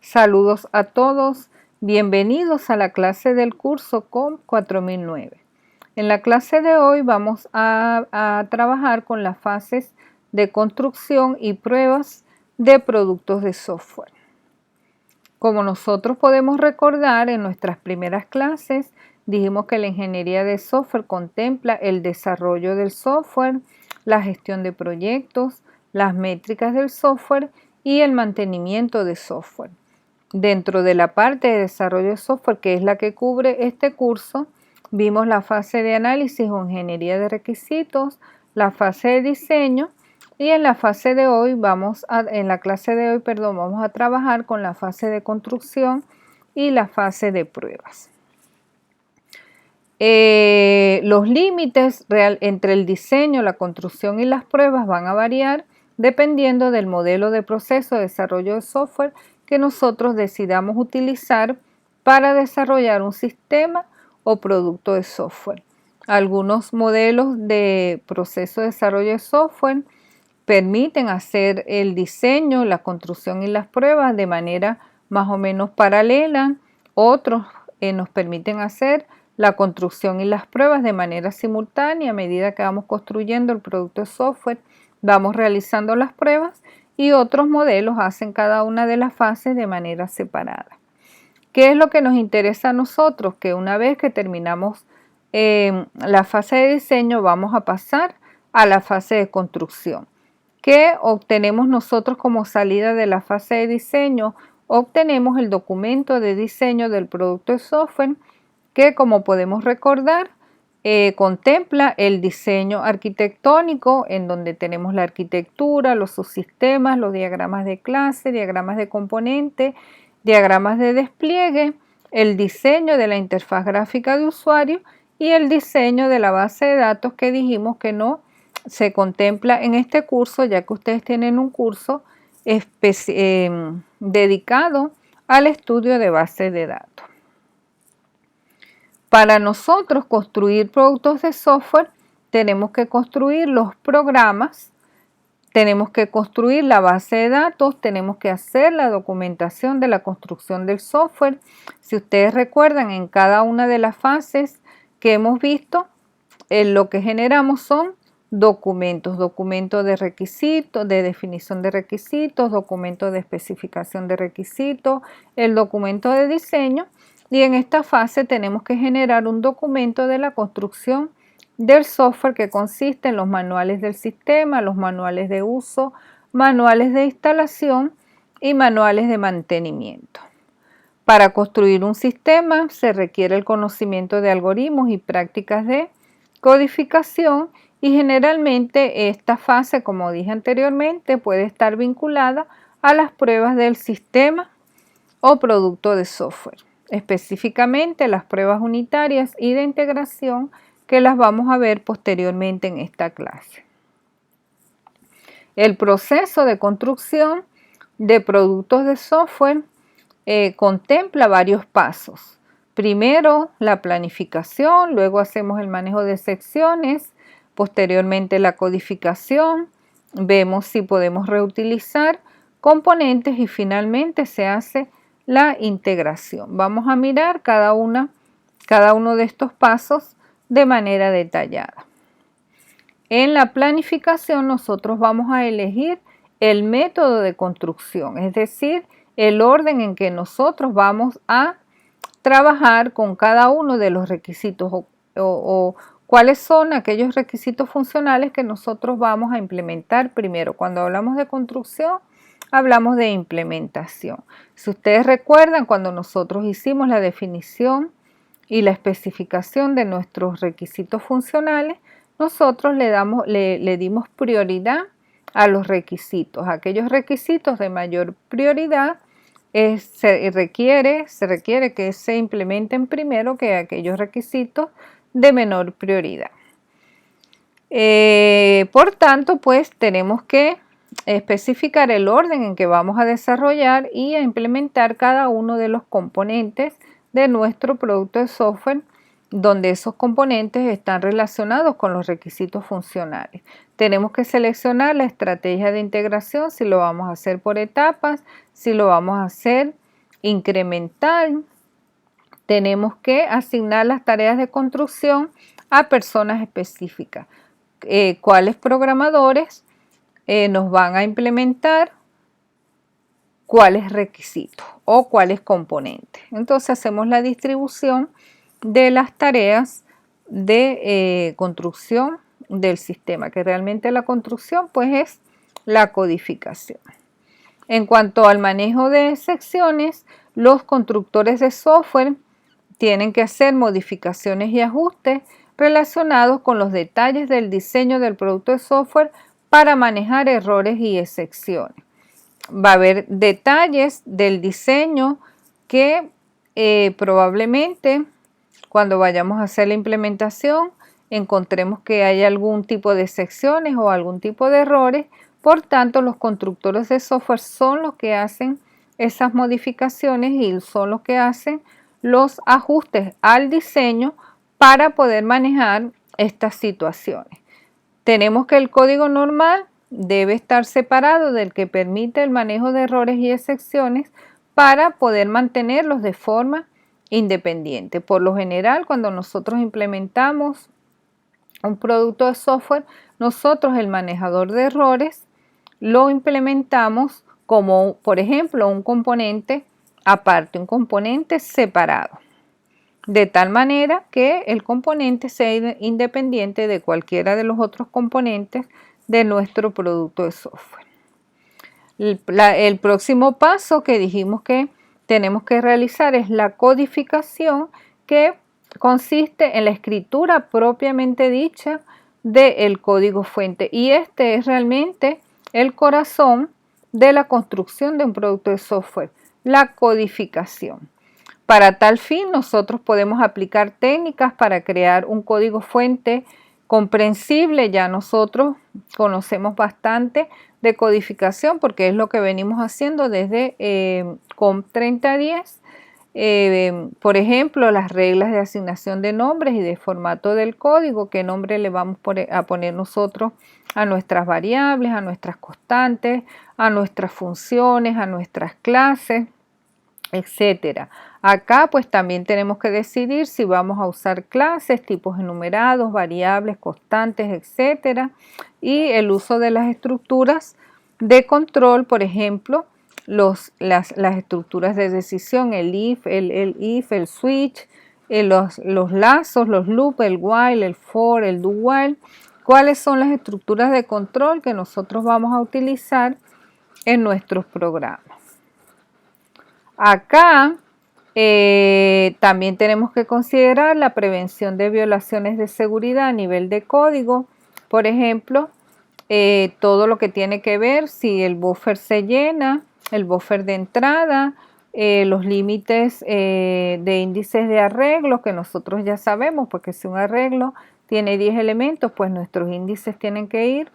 Saludos a todos, bienvenidos a la clase del curso COM 4009. En la clase de hoy vamos a trabajar con las fases de construcción y pruebas de productos de software. Como nosotros podemos recordar, en nuestras primeras clases dijimos que la ingeniería de software contempla el desarrollo del software, la gestión de proyectos, las métricas del software y el mantenimiento de software. Dentro de la parte de desarrollo de software, que es la que cubre este curso, vimos la fase de análisis o ingeniería de requisitos, la fase de diseño y en la clase de hoy vamos a trabajar con la fase de construcción y la fase de pruebas. Los límites entre el diseño, la construcción y las pruebas van a variar dependiendo del modelo de proceso de desarrollo de software que nosotros decidamos utilizar para desarrollar un sistema o producto de software. Algunos modelos de proceso de desarrollo de software permiten hacer el diseño, la construcción y las pruebas de manera más o menos paralela. Otros nos permiten hacer la construcción y las pruebas de manera simultánea. A medida que vamos construyendo el producto de software, vamos realizando las pruebas y otros modelos hacen cada una de las fases de manera separada. ¿Qué es lo que nos interesa a nosotros? Que una vez que terminamos la fase de diseño, vamos a pasar a la fase de construcción. ¿Qué obtenemos nosotros como salida de la fase de diseño? Obtenemos el documento de diseño del producto de software que, como podemos recordar, contempla el diseño arquitectónico, en donde tenemos la arquitectura, los subsistemas, los diagramas de clase, diagramas de componente, diagramas de despliegue, el diseño de la interfaz gráfica de usuario y el diseño de la base de datos, que dijimos que no se contempla en este curso, ya que ustedes tienen un curso dedicado al estudio de bases de datos. Para nosotros construir productos de software, tenemos que construir los programas, tenemos que construir la base de datos, tenemos que hacer la documentación de la construcción del software. Si ustedes recuerdan, en cada una de las fases que hemos visto, lo que generamos son documentos de requisitos, de definición de requisitos, documentos de especificación de requisitos, el documento de diseño. Y en esta fase tenemos que generar un documento de la construcción del software, que consiste en los manuales del sistema, los manuales de uso, manuales de instalación y manuales de mantenimiento. Para construir un sistema se requiere el conocimiento de algoritmos y prácticas de codificación, y generalmente esta fase, como dije anteriormente, puede estar vinculada a las pruebas del sistema o producto de software. Específicamente las pruebas unitarias y de integración, que las vamos a ver posteriormente en esta clase. El proceso de construcción de productos de software contempla varios pasos. Primero la planificación, luego hacemos el manejo de secciones, posteriormente la codificación, vemos si podemos reutilizar componentes y finalmente se hace la integración. Vamos a mirar cada uno de estos pasos de manera detallada. En la planificación nosotros vamos a elegir el método de construcción, es decir, el orden en que nosotros vamos a trabajar con cada uno de los requisitos o cuáles son aquellos requisitos funcionales que nosotros vamos a implementar primero. Cuando hablamos de construcción, hablamos de implementación. Si ustedes recuerdan, cuando nosotros hicimos la definición y la especificación de nuestros requisitos funcionales, nosotros le dimos prioridad a los requisitos. Aquellos requisitos de mayor prioridad se requiere que se implementen primero que aquellos requisitos de menor prioridad. Por tanto, pues tenemos que especificar el orden en que vamos a desarrollar y a implementar cada uno de los componentes de nuestro producto de software, donde esos componentes están relacionados con los requisitos funcionales. Tenemos que seleccionar la estrategia de integración, si lo vamos a hacer por etapas, si lo vamos a hacer incremental, tenemos que asignar las tareas de construcción a personas específicas. ¿Cuáles programadores nos van a implementar cuáles requisitos o cuáles componentes? Entonces hacemos la distribución de las tareas de construcción del sistema, que realmente la construcción pues es la codificación. En cuanto al manejo de secciones, los constructores de software tienen que hacer modificaciones y ajustes relacionados con los detalles del diseño del producto de software para manejar errores y excepciones. Va a haber detalles del diseño que probablemente cuando vayamos a hacer la implementación encontremos que hay algún tipo de excepciones o algún tipo de errores. Por tanto, los constructores de software son los que hacen esas modificaciones y son los que hacen los ajustes al diseño para poder manejar estas situaciones. Tenemos que el código normal debe estar separado del que permite el manejo de errores y excepciones para poder mantenerlos de forma independiente. Por lo general, cuando nosotros implementamos un producto de software, nosotros el manejador de errores lo implementamos como, por ejemplo, un componente aparte, un componente separado, de tal manera que el componente sea independiente de cualquiera de los otros componentes de nuestro producto de software. El próximo paso que dijimos que tenemos que realizar es la codificación, que consiste en la escritura propiamente dicha del código fuente, y este es realmente el corazón de la construcción de un producto de software, la codificación. Para tal fin, nosotros podemos aplicar técnicas para crear un código fuente comprensible. Ya nosotros conocemos bastante de codificación porque es lo que venimos haciendo desde COM 3010. Por ejemplo, las reglas de asignación de nombres y de formato del código, qué nombre le vamos a poner nosotros a nuestras variables, a nuestras constantes, a nuestras funciones, a nuestras clases, etcétera. Acá pues también tenemos que decidir si vamos a usar clases, tipos enumerados, variables, constantes, etcétera, y el uso de las estructuras de control, por ejemplo, las estructuras de decisión, el if, el switch, los lazos, los loops, el while, el for, el do while. ¿Cuáles son las estructuras de control que nosotros vamos a utilizar en nuestros programas? Acá también tenemos que considerar la prevención de violaciones de seguridad a nivel de código. Por ejemplo, todo lo que tiene que ver si el buffer se llena, el buffer de entrada, los límites de índices de arreglo, que nosotros ya sabemos, porque si un arreglo tiene 10 elementos, pues nuestros índices tienen que ir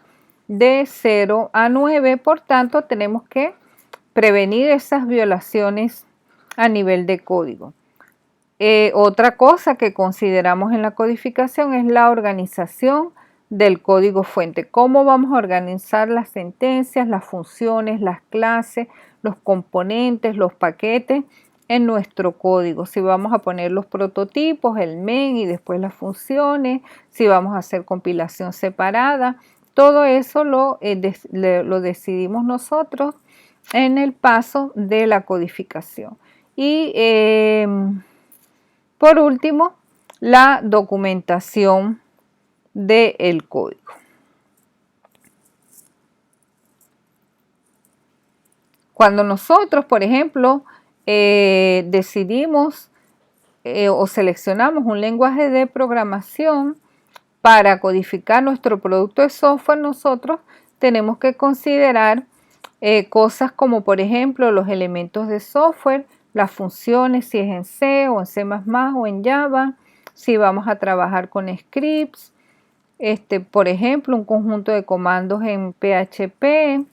de 0 a 9. Por tanto, tenemos que prevenir esas violaciones a nivel de código. Otra cosa que consideramos en la codificación es la organización del código fuente. Cómo vamos a organizar las sentencias, las funciones, las clases, los componentes, los paquetes en nuestro código. Si vamos a poner los prototipos, el main y después las funciones, si vamos a hacer compilación separada, todo eso lo decidimos nosotros en el paso de la codificación. Y por último, la documentación del código. Cuando nosotros, por ejemplo, decidimos o seleccionamos un lenguaje de programación para codificar nuestro producto de software, nosotros tenemos que considerar cosas como, por ejemplo, los elementos de software, las funciones, si es en C o en C++ o en Java, si vamos a trabajar con scripts, por ejemplo, un conjunto de comandos en PHP,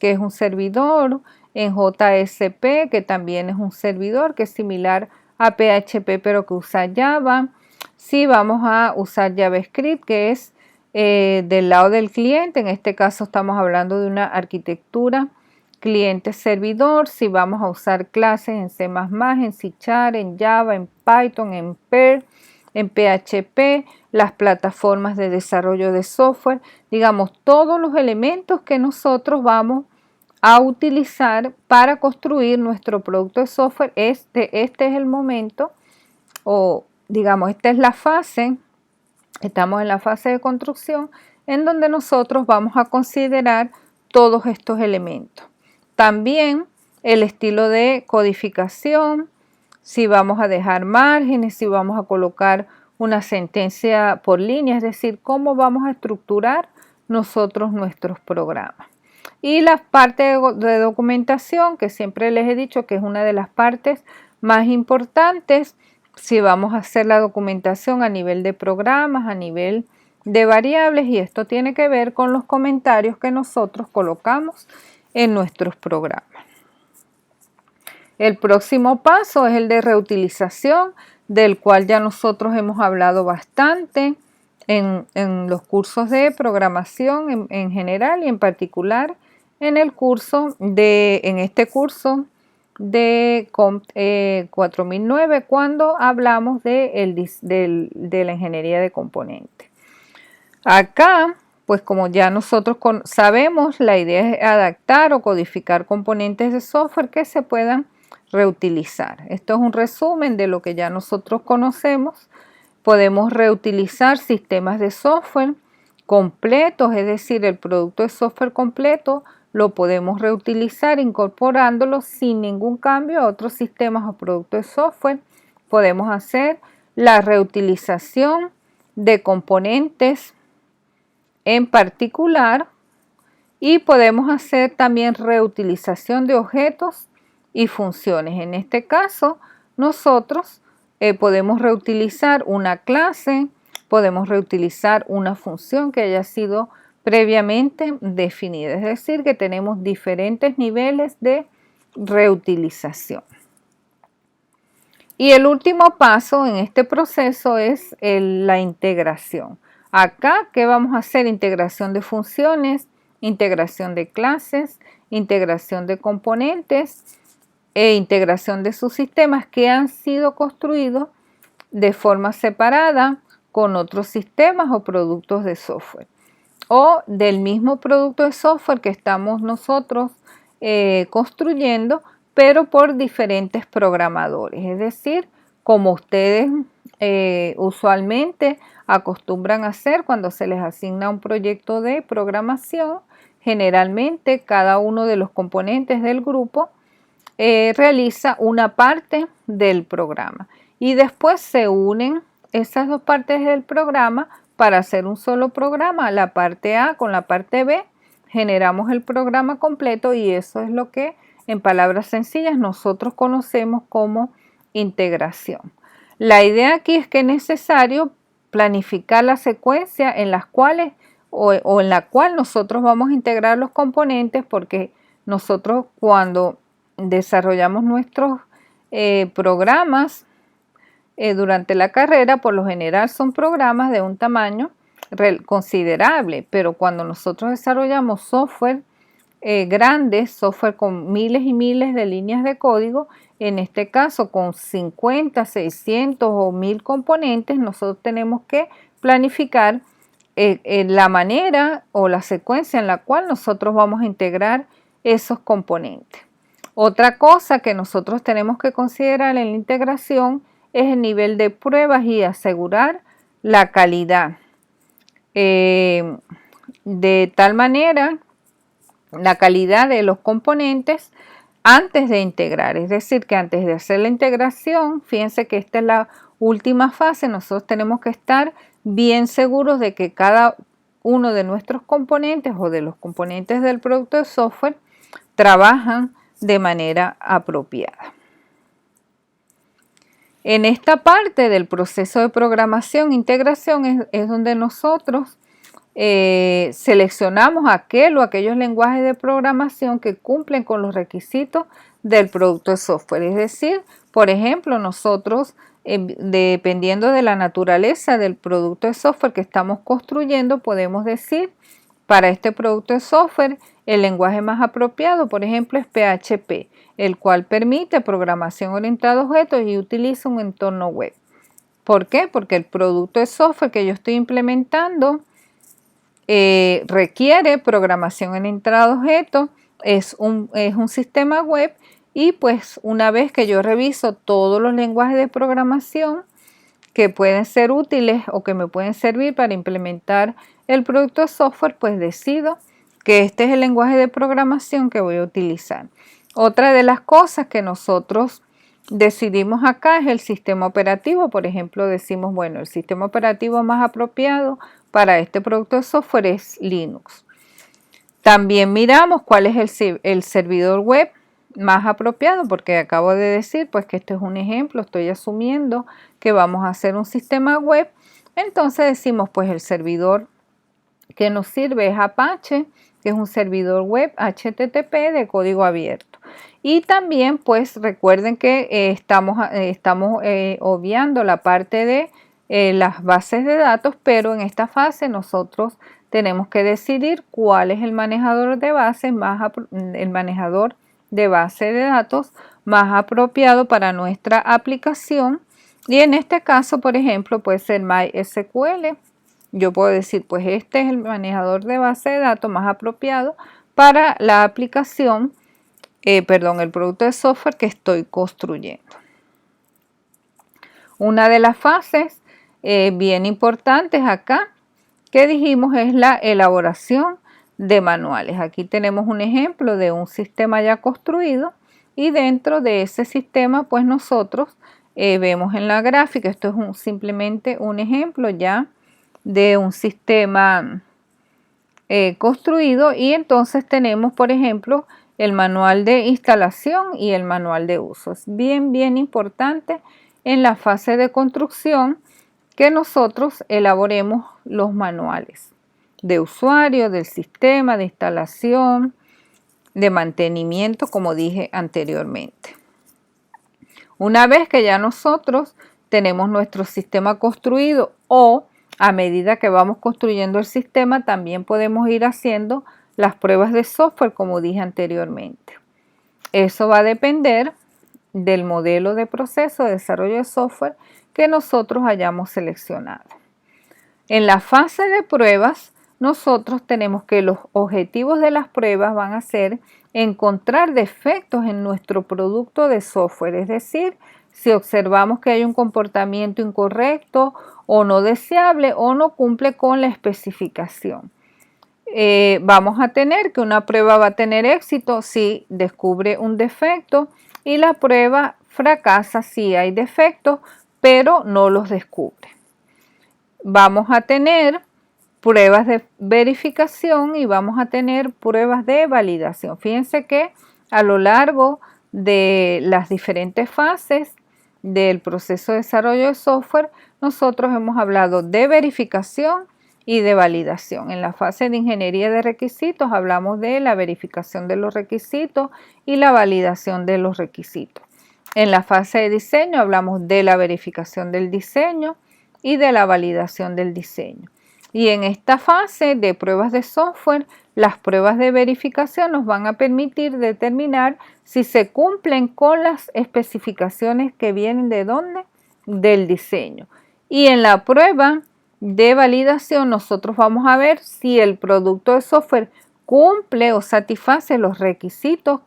que es un servidor, en JSP, que también es un servidor, que es similar a PHP, pero que usa Java. Si vamos a usar JavaScript, que es del lado del cliente, en este caso estamos hablando de una arquitectura cliente-servidor, si vamos a usar clases en C++, en C#, en Java, en Python, en Perl, en PHP, las plataformas de desarrollo de software, digamos, todos los elementos que nosotros vamos a utilizar para construir nuestro producto de software. Este es el momento, o digamos, esta es la fase, estamos en la fase de construcción, en donde nosotros vamos a considerar todos estos elementos. También el estilo de codificación, si vamos a dejar márgenes, si vamos a colocar una sentencia por línea, es decir, cómo vamos a estructurar nosotros nuestros programas. Y la parte de documentación, que siempre les he dicho que es una de las partes más importantes, si vamos a hacer la documentación a nivel de programas, a nivel de variables, y esto tiene que ver con los comentarios que nosotros colocamos en nuestros programas. El próximo paso es el de reutilización, del cual ya nosotros hemos hablado bastante en los cursos de programación en general y en particular en este curso de COMP 4009, cuando hablamos de la ingeniería de componentes. Acá, pues como ya nosotros sabemos, la idea es adaptar o codificar componentes de software que se puedan reutilizar. Esto es un resumen de lo que ya nosotros conocemos. Podemos reutilizar sistemas de software completos, es decir, el producto de software completo lo podemos reutilizar incorporándolo sin ningún cambio a otros sistemas o productos de software. Podemos hacer la reutilización de componentes en particular y podemos hacer también reutilización de objetos y funciones. En este caso, nosotros podemos reutilizar una clase, podemos reutilizar una función que haya sido previamente definida. Es decir, que tenemos diferentes niveles de reutilización. Y el último paso en este proceso es la integración. Acá, ¿qué vamos a hacer? Integración de funciones, integración de clases, integración de componentes e integración de subsistemas que han sido construidos de forma separada con otros sistemas o productos de software, o del mismo producto de software que estamos nosotros construyendo, pero por diferentes programadores. Es decir, como ustedes usualmente acostumbran a hacer cuando se les asigna un proyecto de programación, generalmente cada uno de los componentes del grupo realiza una parte del programa y después se unen esas dos partes del programa para hacer un solo programa, la parte A con la parte B, generamos el programa completo y eso es lo que en palabras sencillas nosotros conocemos como integración. La idea aquí es que es necesario planificar la secuencia en las cuales o en la cual nosotros vamos a integrar los componentes, porque nosotros cuando desarrollamos nuestros programas durante la carrera, por lo general son programas de un tamaño considerable, pero cuando nosotros desarrollamos software grandes, software con miles y miles de líneas de código, en este caso con 50, 600 o 1000 componentes, nosotros tenemos que planificar la manera o la secuencia en la cual nosotros vamos a integrar esos componentes. Otra cosa que nosotros tenemos que considerar en la integración es el nivel de pruebas y asegurar la calidad. De tal manera, la calidad de los componentes antes de integrar, es decir, que antes de hacer la integración, fíjense que esta es la última fase, nosotros tenemos que estar bien seguros de que cada uno de nuestros componentes o de los componentes del producto de software trabajan de manera apropiada. En esta parte del proceso de programación e integración es donde nosotros seleccionamos aquel o aquellos lenguajes de programación que cumplen con los requisitos del producto de software. Es decir, por ejemplo, nosotros, dependiendo de la naturaleza del producto de software que estamos construyendo, podemos decir Para este producto de software, el lenguaje más apropiado, por ejemplo, es PHP, el cual permite programación orientada a objetos y utiliza un entorno web. ¿Por qué? Porque el producto de software que yo estoy implementando requiere programación orientada a objetos, es un sistema web, y pues una vez que yo reviso todos los lenguajes de programación que pueden ser útiles o que me pueden servir para implementar el producto de software, pues decido que este es el lenguaje de programación que voy a utilizar. Otra de las cosas que nosotros decidimos acá es el sistema operativo. Por ejemplo, decimos, bueno, el sistema operativo más apropiado para este producto de software es Linux. También miramos cuál es el servidor web más apropiado, porque acabo de decir pues que este es un ejemplo, estoy asumiendo que vamos a hacer un sistema web. Entonces decimos pues el servidor que nos sirve es Apache, que es un servidor web HTTP de código abierto. Y también pues recuerden que estamos obviando la parte de las bases de datos, pero en esta fase nosotros tenemos que decidir cuál es el manejador de base de datos más apropiado para nuestra aplicación. Y en este caso, por ejemplo, puede ser MySQL. Yo puedo decir, pues este es el manejador de base de datos más apropiado para la aplicación, el producto de software que estoy construyendo. Una de las fases bien importantes acá que dijimos es la elaboración de manuales. Aquí tenemos un ejemplo de un sistema ya construido, y dentro de ese sistema pues nosotros vemos en la gráfica, esto es simplemente un ejemplo ya de un sistema construido, y entonces tenemos por ejemplo el manual de instalación y el manual de uso. Es bien importante en la fase de construcción que nosotros elaboremos los manuales de usuario, del sistema, de instalación, de mantenimiento, como dije anteriormente. Una vez que ya nosotros tenemos nuestro sistema construido, o a medida que vamos construyendo el sistema, también podemos ir haciendo las pruebas de software, como dije anteriormente. Eso va a depender del modelo de proceso de desarrollo de software que nosotros hayamos seleccionado. En la fase de pruebas, nosotros tenemos que los objetivos de las pruebas van a ser encontrar defectos en nuestro producto de software, es decir, si observamos que hay un comportamiento incorrecto o no deseable o no cumple con la especificación. Vamos a tener que una prueba va a tener éxito si descubre un defecto, y la prueba fracasa si hay defectos pero no los descubre. Vamos a tener pruebas de verificación y vamos a tener pruebas de validación. Fíjense que a lo largo de las diferentes fases del proceso de desarrollo de software, nosotros hemos hablado de verificación y de validación. En la fase de ingeniería de requisitos hablamos de la verificación de los requisitos y la validación de los requisitos. En la fase de diseño hablamos de la verificación del diseño y de la validación del diseño. Y en esta fase de pruebas de software, las pruebas de verificación nos van a permitir determinar si se cumplen con las especificaciones que vienen ¿de dónde? Del diseño. Y en la prueba de validación nosotros vamos a ver si el producto de software cumple o satisface los requisitos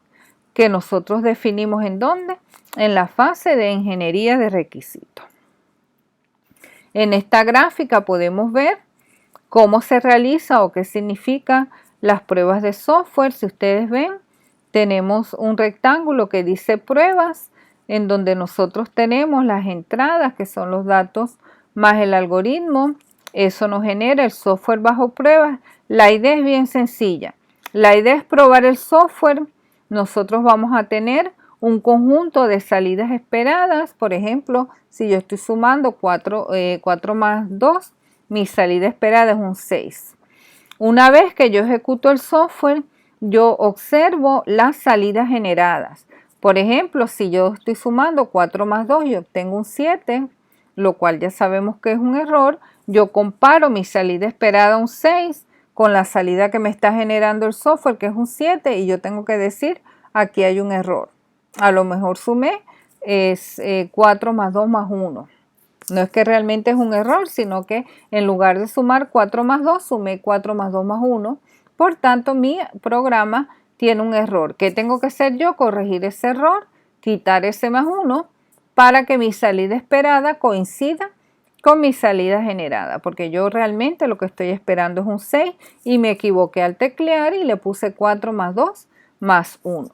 que nosotros definimos ¿en dónde? En la fase de ingeniería de requisitos. En esta gráfica podemos ver cómo se realiza o qué significan las pruebas de software. Si ustedes ven, tenemos un rectángulo que dice pruebas, en donde nosotros tenemos las entradas, que son los datos más el algoritmo. Eso nos genera el software bajo pruebas. La idea es bien sencilla. La idea es probar el software. Nosotros vamos a tener un conjunto de salidas esperadas. Por ejemplo, si yo estoy sumando 4 más 2, mi salida esperada es un 6. Una vez que yo ejecuto el software, yo observo las salidas generadas. Por ejemplo, si yo estoy sumando 4 más 2 y obtengo un 7, lo cual ya sabemos que es un error, yo comparo mi salida esperada un 6 con la salida que me está generando el software, que es un 7, y yo tengo que decir, aquí hay un error. A lo mejor sumé es 4 más 2 más 1. No es que realmente es un error, sino que en lugar de sumar 4 más 2, sumé 4 más 2 más 1. Por tanto, mi programa tiene un error. ¿Qué tengo que hacer yo? Corregir ese error, quitar ese más 1 para que mi salida esperada coincida con mi salida generada, porque yo realmente lo que estoy esperando es un 6 y me equivoqué al teclear y le puse 4 más 2 más 1.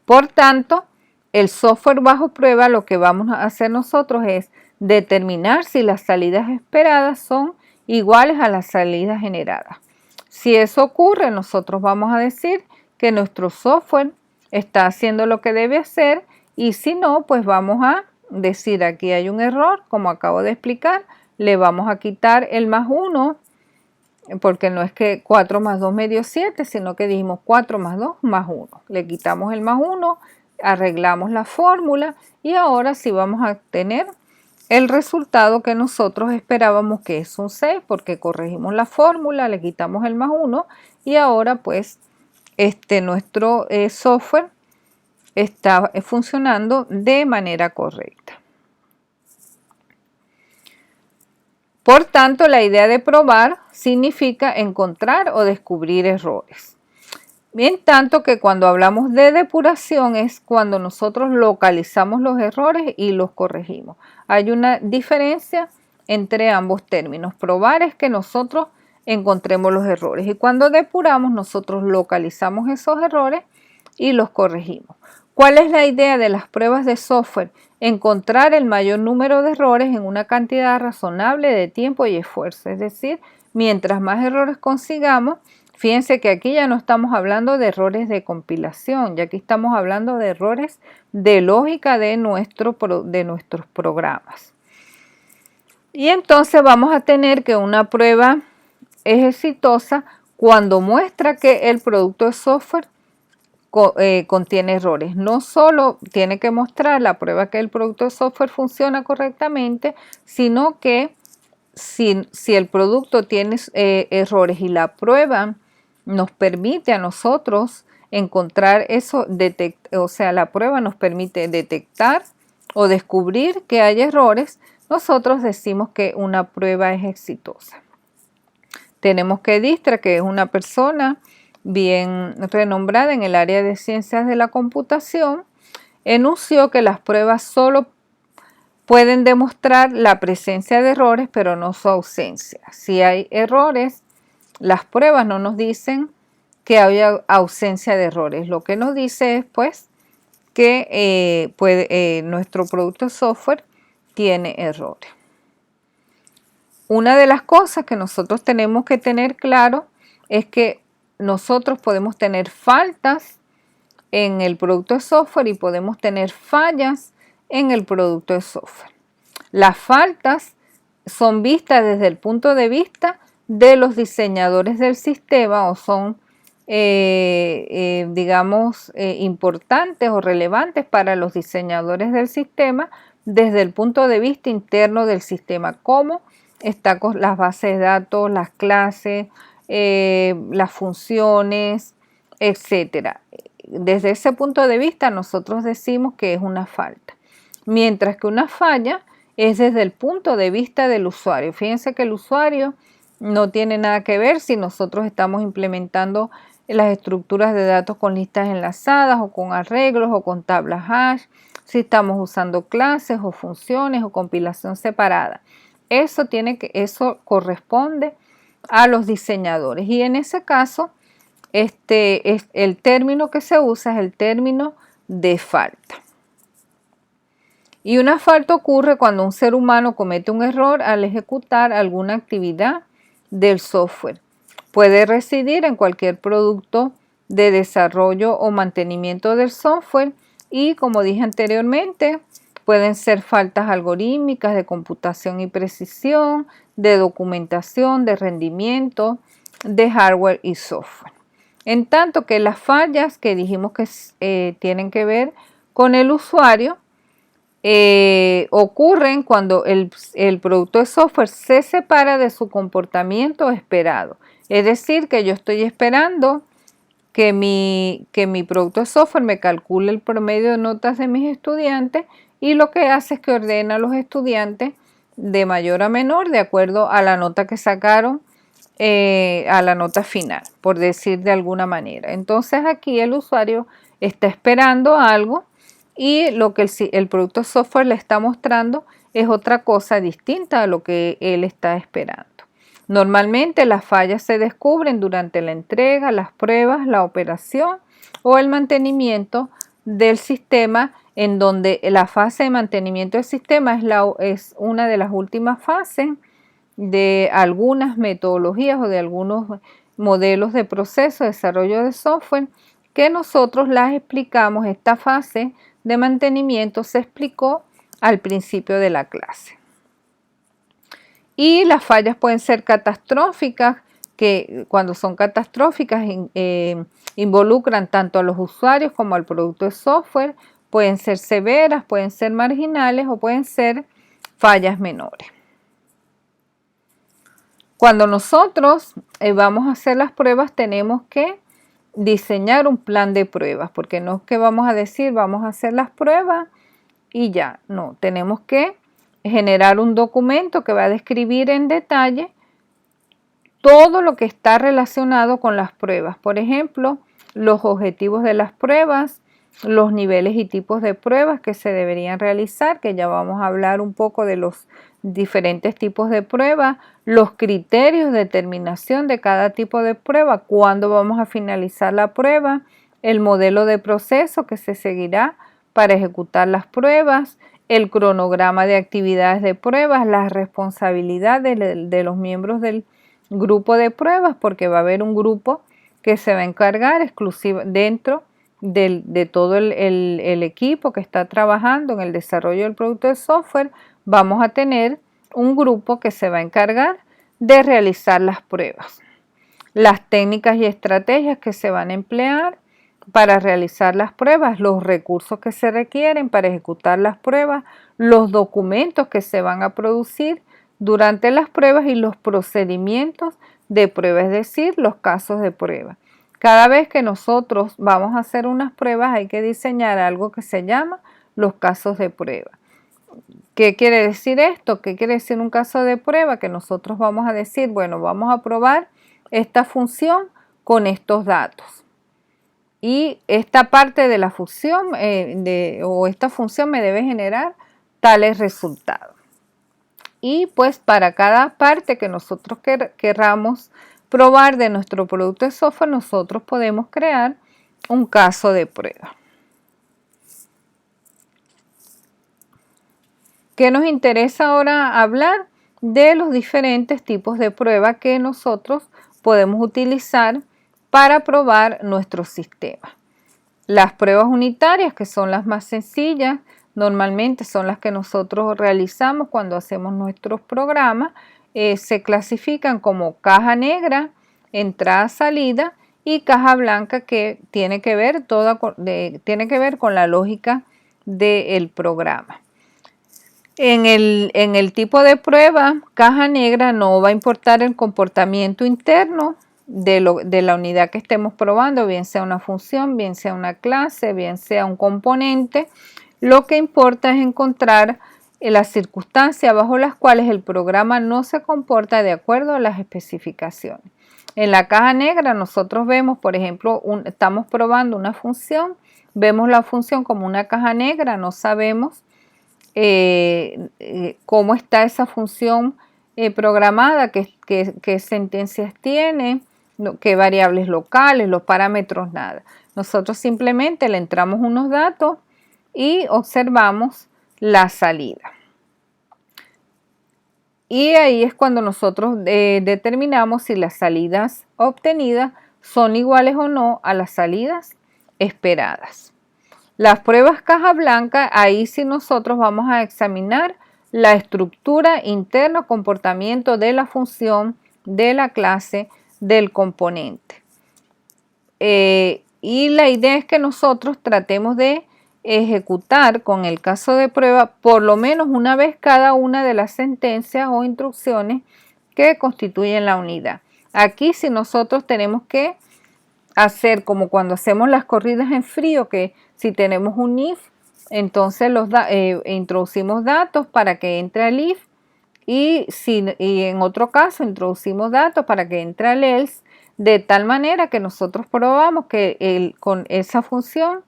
Por tanto, el software bajo prueba lo que vamos a hacer nosotros es determinar si las salidas esperadas son iguales a las salidas generadas. Si eso ocurre, nosotros vamos a decir que nuestro software está haciendo lo que debe hacer, y si no, pues vamos a decir aquí hay un error, como acabo de explicar, le vamos a quitar el más 1, porque no es que 4 más 2 me dio 7, sino que dijimos 4 más 2 más 1. Le quitamos el más 1, arreglamos la fórmula y ahora sí vamos a tener el resultado que nosotros esperábamos, que es un 6, porque corregimos la fórmula, le quitamos el más 1 y ahora pues nuestro software está funcionando de manera correcta. Por tanto, la idea de probar significa encontrar o descubrir errores. En tanto que cuando hablamos de depuración es cuando nosotros localizamos los errores y los corregimos. Hay una diferencia entre ambos términos. Probar es que nosotros encontremos los errores, y cuando depuramos nosotros localizamos esos errores y los corregimos. ¿Cuál es la idea de las pruebas de software? Encontrar el mayor número de errores en una cantidad razonable de tiempo y esfuerzo. Es decir, mientras más errores consigamos, fíjense que aquí ya no estamos hablando de errores de compilación, ya aquí estamos hablando de errores de lógica de nuestros programas. Y entonces vamos a tener que una prueba es exitosa cuando muestra que el producto de software contiene errores. No solo tiene que mostrar la prueba que el producto de software funciona correctamente, sino que si el producto tiene errores y la prueba nos permite a nosotros encontrar eso, o sea, la prueba nos permite detectar o descubrir que hay errores, nosotros decimos que una prueba es exitosa. Tenemos que Dijkstra, que es una persona bien renombrada en el área de ciencias de la computación, enunció que las pruebas solo pueden demostrar la presencia de errores, pero no su ausencia. Si hay errores, las pruebas no nos dicen que haya ausencia de errores. Lo que nos dice es pues que nuestro producto de software tiene errores. Una de las cosas que nosotros tenemos que tener claro es que nosotros podemos tener faltas en el producto de software y podemos tener fallas en el producto de software. Las faltas son vistas desde el punto de vista de los diseñadores del sistema, o son, digamos, importantes o relevantes para los diseñadores del sistema desde el punto de vista interno del sistema, como está con las bases de datos, las clases, las funciones, etcétera. Desde ese punto de vista nosotros decimos que es una falta, mientras que una falla es desde el punto de vista del usuario. Fíjense que el usuario no tiene nada que ver si nosotros estamos implementando las estructuras de datos con listas enlazadas o con arreglos o con tablas hash, si estamos usando clases o funciones o compilación separada. Eso corresponde a los diseñadores, y en ese caso el término que se usa es el término de falta. Y una falta ocurre cuando un ser humano comete un error al ejecutar alguna actividad del software. Puede residir en cualquier producto de desarrollo o mantenimiento del software, y como dije anteriormente, pueden ser faltas algorítmicas de computación y precisión, de documentación, de rendimiento, de hardware y software. En tanto que las fallas que dijimos que tienen que ver con el usuario, ocurren cuando el producto de software se separa de su comportamiento esperado. Es decir, que yo estoy esperando que mi producto de software me calcule el promedio de notas de mis estudiantes, y lo que hace es que ordena a los estudiantes de mayor a menor de acuerdo a la nota que sacaron, a la nota final, por decir de alguna manera. Entonces aquí el usuario está esperando algo, y lo que el producto de software le está mostrando es otra cosa distinta a lo que él está esperando. Normalmente las fallas se descubren durante la entrega, las pruebas, la operación o el mantenimiento del sistema, en donde la fase de mantenimiento del sistema es una de las últimas fases de algunas metodologías o de algunos modelos de proceso de desarrollo de software, que nosotros las explicamos. Esta fase de mantenimiento se explicó al principio de la clase. Y las fallas pueden ser catastróficas, que cuando son catastróficas involucran tanto a los usuarios como al producto de software. Pueden ser severas, pueden ser marginales o pueden ser fallas menores. Cuando nosotros vamos a hacer las pruebas, tenemos que diseñar un plan de pruebas, porque no es que vamos a decir vamos a hacer las pruebas y ya, no, tenemos que generar un documento que va a describir en detalle todo lo que está relacionado con las pruebas. Por ejemplo, los objetivos de las pruebas, los niveles y tipos de pruebas que se deberían realizar, que ya vamos a hablar un poco de los diferentes tipos de pruebas, los criterios de determinación de cada tipo de prueba, cuándo vamos a finalizar la prueba, el modelo de proceso que se seguirá para ejecutar las pruebas, el cronograma de actividades de pruebas, las responsabilidades de los miembros del grupo de pruebas, porque va a haber un grupo que se va a encargar exclusivo dentro de todo el equipo que está trabajando en el desarrollo del producto de software. Vamos a tener un grupo que se va a encargar de realizar las pruebas, las técnicas y estrategias que se van a emplear para realizar las pruebas, los recursos que se requieren para ejecutar las pruebas, los documentos que se van a producir durante las pruebas y los procedimientos de prueba, es decir, los casos de prueba. Cada vez que nosotros vamos a hacer unas pruebas hay que diseñar algo que se llama los casos de prueba. ¿Qué quiere decir esto? ¿Qué quiere decir un caso de prueba? Que nosotros vamos a decir, bueno, vamos a probar esta función con estos datos. Y esta parte de la función o esta función me debe generar tales resultados. Y pues para cada parte que nosotros querramos probar de nuestro producto de software, nosotros podemos crear un caso de prueba. ¿Qué nos interesa ahora hablar? De los diferentes tipos de prueba que nosotros podemos utilizar para probar nuestro sistema. Las pruebas unitarias, que son las más sencillas, normalmente son las que nosotros realizamos cuando hacemos nuestros programas. Se clasifican como caja negra, entrada-salida, y caja blanca, que tiene que ver con la lógica del programa. En el tipo de prueba, caja negra, no va a importar el comportamiento interno de la unidad que estemos probando, bien sea una función, bien sea una clase, bien sea un componente. Lo que importa es encontrar las circunstancias bajo las cuales el programa no se comporta de acuerdo a las especificaciones. En la caja negra nosotros vemos, por ejemplo, estamos probando una función, vemos la función como una caja negra, no sabemos cómo está esa función programada, qué sentencias tiene, qué variables locales, los parámetros, nada. Nosotros simplemente le entramos unos datos y observamos la salida. Y ahí es cuando nosotros determinamos si las salidas obtenidas son iguales o no a las salidas esperadas. Las pruebas caja blanca, ahí sí nosotros vamos a examinar la estructura interna, comportamiento de la función, de la clase, del componente. Y la idea es que nosotros tratemos de ejecutar con el caso de prueba por lo menos una vez cada una de las sentencias o instrucciones que constituyen la unidad. Aquí si nosotros tenemos que hacer como cuando hacemos las corridas en frío, que si tenemos un if, entonces introducimos datos para que entre al if, y en otro caso introducimos datos para que entre al else, de tal manera que nosotros probamos que con esa función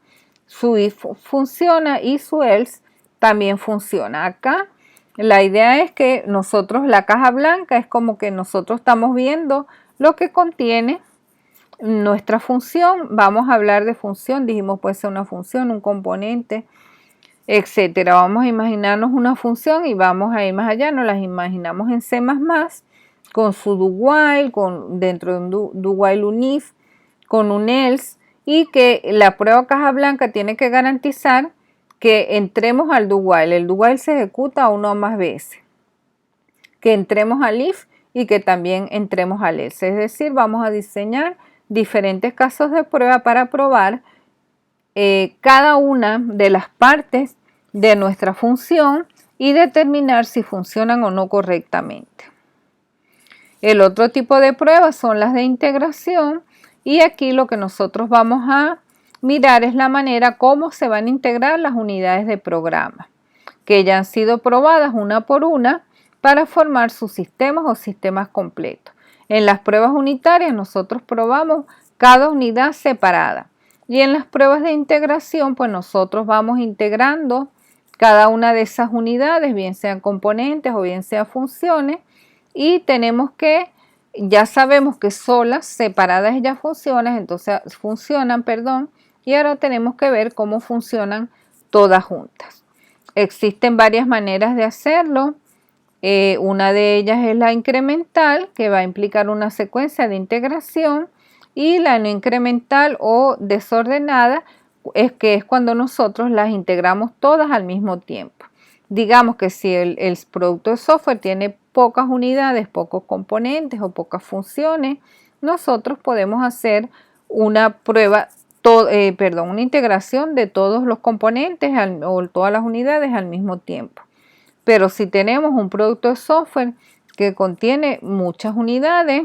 su if funciona y su else también funciona. Acá la idea es que nosotros, la caja blanca es como que nosotros estamos viendo lo que contiene nuestra función. Vamos a hablar de función, dijimos puede ser una función, un componente, etcétera. Vamos a imaginarnos una función y vamos a ir más allá, nos las imaginamos en C++, con su do while, dentro de un do while un if, con un else, y que la prueba caja blanca tiene que garantizar que entremos al do while. El do while se ejecuta una o más veces, que entremos al if y que también entremos al else. Es decir, vamos a diseñar diferentes casos de prueba para probar cada una de las partes de nuestra función y determinar si funcionan o no correctamente. El otro tipo de pruebas son las de integración, y aquí lo que nosotros vamos a mirar es la manera como se van a integrar las unidades de programa, que ya han sido probadas una por una para formar sus sistemas o sistemas completos. En las pruebas unitarias nosotros probamos cada unidad separada, y en las pruebas de integración pues nosotros vamos integrando cada una de esas unidades, bien sean componentes o bien sean funciones, y ya sabemos que solas, separadas ellas funcionan, y ahora tenemos que ver cómo funcionan todas juntas. Existen varias maneras de hacerlo. Una de ellas es la incremental, que va a implicar una secuencia de integración, y la no incremental o desordenada es cuando nosotros las integramos todas al mismo tiempo. Digamos que si el producto de software tiene pocas unidades, pocos componentes o pocas funciones, nosotros podemos hacer una una integración de todos los componentes o todas las unidades al mismo tiempo. Pero si tenemos un producto de software que contiene muchas unidades,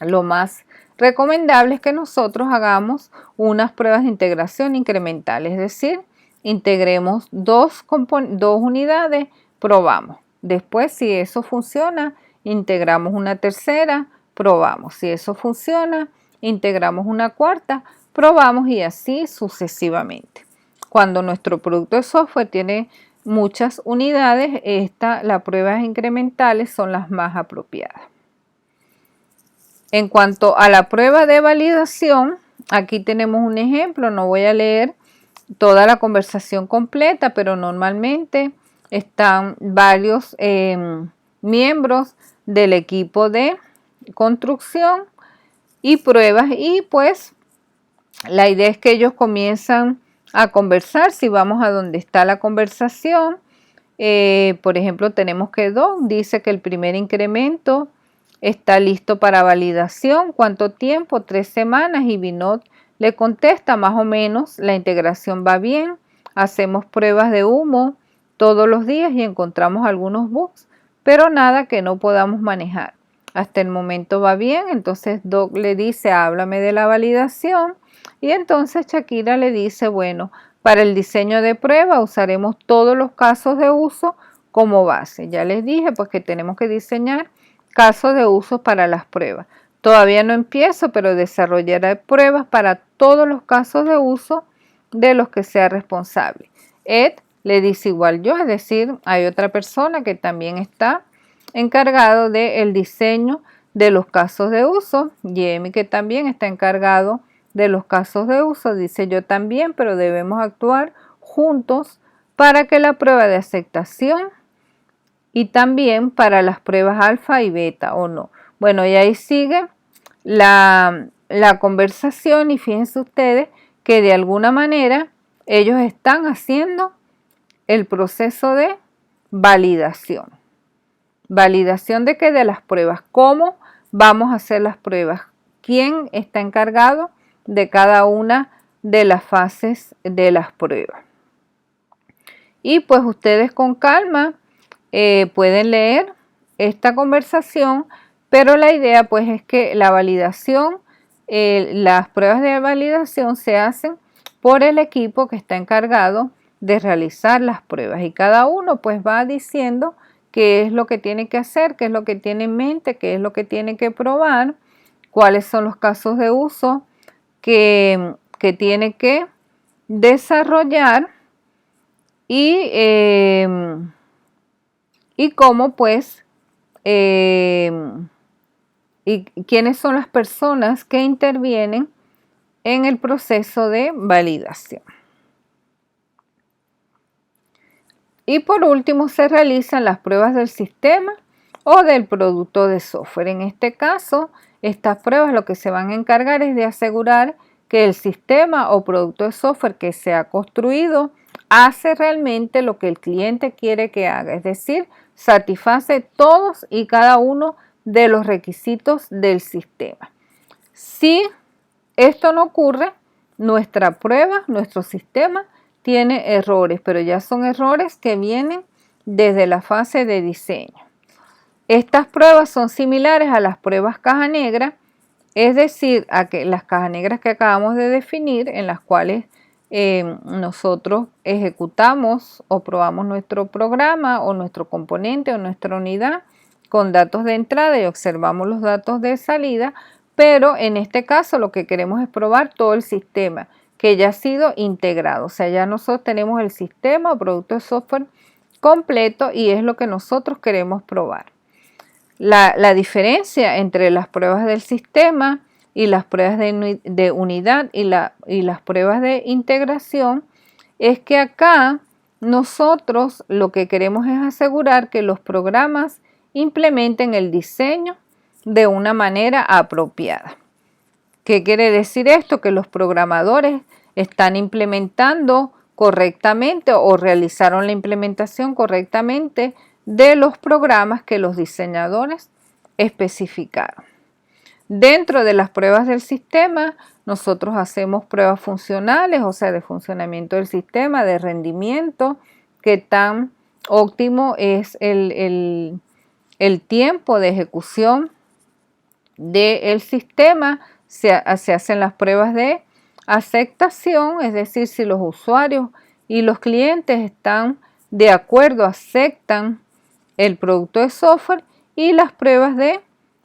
lo más recomendable es que nosotros hagamos unas pruebas de integración incremental, es decir, integremos dos unidades, probamos. Después, si eso funciona, integramos una tercera, probamos. Si eso funciona, integramos una cuarta, probamos, y así sucesivamente. Cuando nuestro producto de software tiene muchas unidades, las pruebas incrementales son las más apropiadas. En cuanto a la prueba de validación, aquí tenemos un ejemplo. No voy a leer toda la conversación completa, pero normalmente están varios miembros del equipo de construcción y pruebas, y pues la idea es que ellos comienzan a conversar. Si vamos a donde está la conversación, por ejemplo, tenemos que Doc dice que el primer incremento está listo para validación. ¿Cuánto tiempo? 3 semanas. Y Vinod le contesta, más o menos, la integración va bien. Hacemos pruebas de humo todos los días y encontramos algunos bugs, pero nada que no podamos manejar. Hasta el momento va bien. Entonces Doc le dice, háblame de la validación. Y entonces Shakira le dice, bueno, para el diseño de prueba usaremos todos los casos de uso como base. Ya les dije pues que tenemos que diseñar casos de uso para las pruebas. Todavía no empiezo, pero desarrollaré pruebas para todos los casos de uso de los que sea responsable. Ed le dice igual yo, es decir, hay otra persona que también está encargado del diseño de los casos de uso. Jamie, que también está encargado de los casos de uso, dice yo también, pero debemos actuar juntos para que la prueba de aceptación y también para las pruebas alfa y beta o no. Bueno, y ahí sigue la conversación, y fíjense ustedes que de alguna manera ellos están haciendo el proceso de validación. ¿Validación de qué? De las pruebas. ¿Cómo vamos a hacer las pruebas? ¿Quién está encargado de cada una de las fases de las pruebas? Y pues ustedes con calma pueden leer esta conversación, pero la idea pues es que la validación, las pruebas de validación se hacen por el equipo que está encargado de realizar las pruebas y cada uno pues va diciendo qué es lo que tiene que hacer, qué es lo que tiene en mente, qué es lo que tiene que probar, cuáles son los casos de uso que tiene que desarrollar y cómo pues y quiénes son las personas que intervienen en el proceso de validación. Y por último se realizan las pruebas del sistema o del producto de software. En este caso, estas pruebas lo que se van a encargar es de asegurar que el sistema o producto de software que se ha construido hace realmente lo que el cliente quiere que haga, es decir, satisface todos y cada uno de los requisitos del sistema. Si esto no ocurre, nuestra prueba, nuestro sistema tiene errores, pero ya son errores que vienen desde la fase de diseño. Estas pruebas son similares a las pruebas caja negra, es decir, a que las cajas negras que acabamos de definir, en las cuales nosotros ejecutamos o probamos nuestro programa o nuestro componente o nuestra unidad con datos de entrada y observamos los datos de salida, pero en este caso lo que queremos es probar todo el sistema que ya ha sido integrado, o sea, ya nosotros tenemos el sistema o producto de software completo y es lo que nosotros queremos probar. La diferencia entre las pruebas del sistema y las pruebas de unidad y las pruebas de integración es que acá nosotros lo que queremos es asegurar que los programas implementen el diseño de una manera apropiada. ¿Qué quiere decir esto? Que los programadores están implementando correctamente o realizaron la implementación correctamente de los programas que los diseñadores especificaron. Dentro de las pruebas del sistema, nosotros hacemos pruebas funcionales, o sea, de funcionamiento del sistema, de rendimiento, qué tan óptimo es el tiempo de ejecución del sistema. Se hacen las pruebas de aceptación, es decir, si los usuarios y los clientes están de acuerdo, aceptan el producto de software, y las pruebas de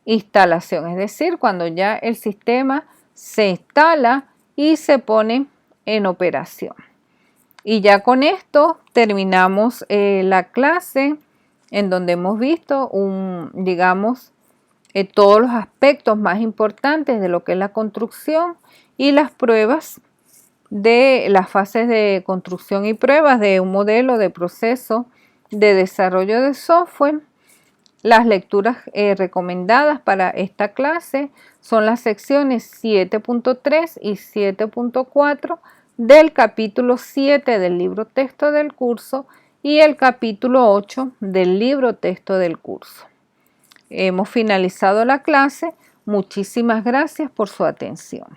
instalación, es decir, cuando ya el sistema se instala y se pone en operación. Y ya con esto terminamos la clase en donde hemos visto todos los aspectos más importantes de lo que es la construcción y las pruebas de las fases de construcción y pruebas de un modelo de proceso de desarrollo de software. Las lecturas recomendadas para esta clase son las secciones 7.3 y 7.4 del capítulo 7 del libro texto del curso y el capítulo 8 del libro texto del curso. Hemos finalizado la clase. Muchísimas gracias por su atención.